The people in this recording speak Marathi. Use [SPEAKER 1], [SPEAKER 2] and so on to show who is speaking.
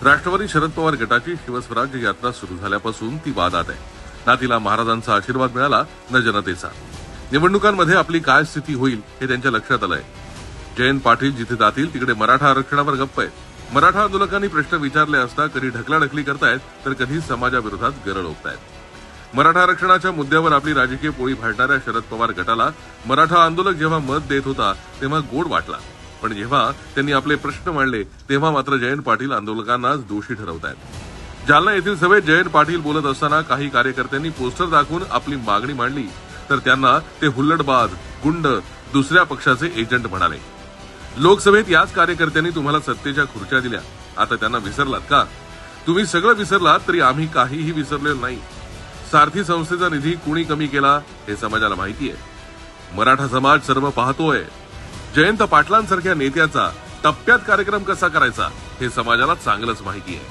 [SPEAKER 1] राष्ट्रवादी शरद पवार गटाची शिवस्वराज्य यात्रा सुरू झाल्यापासून ती वादात आहे. ना तिला महाराजांचा आशीर्वाद मिळाला न जनतेचा. निवडणुकांमध्ये आपली काय स्थिती होईल हे त्यांच्या लक्षात आलंय. जयंत पाटील जिथे जातील तिकडे मराठा आरक्षणावर गप्प आहेत. मराठा आंदोलकांनी प्रश्न विचारले असता कधी ढकलाढकली करतायत तर कधी समाजाविरोधात गरळ ओकतायत. मराठा आरक्षणाच्या मुद्द्यावर आपली राजकीय पोळी भाजणाऱ्या शरद पवार गटाला मराठा आंदोलक जेव्हा मत देत होता तेव्हा गोड वाटला, पण जेव्हा त्यांनी आपले प्रश्न मांडले तेव्हा मात्र जयंत पाटील आंदोलकांनाच दोषी ठरवतायत. जालना येथील सभेत जयंत पाटील बोलत असताना काही कार्यकर्त्यांनी पोस्टर दाखवून आपली मागणी मांडली तर त्यांना ते हुल्लडबाज, गुंड, दुसऱ्या पक्षाचे एजंट म्हणाले. लोकसभेत याच कार्यकर्त्यांनी तुम्हाला सत्तेच्या खुर्च्या दिल्या, आता त्यांना विसरलात का? तुम्ही सगळं विसरलात तरी आम्ही काहीही विसरलेलो नाही. सारथी संस्थेचा निधी कुणी कमी केला हे समाजाला माहिती आहे. मराठा समाज सर्व पाहतोय. जयंत पाटलांसारख्या नेत्याचा टप्प्यात कार्यक्रम कसा करायचा हे समाजाला चांगलंच माहिती आहे.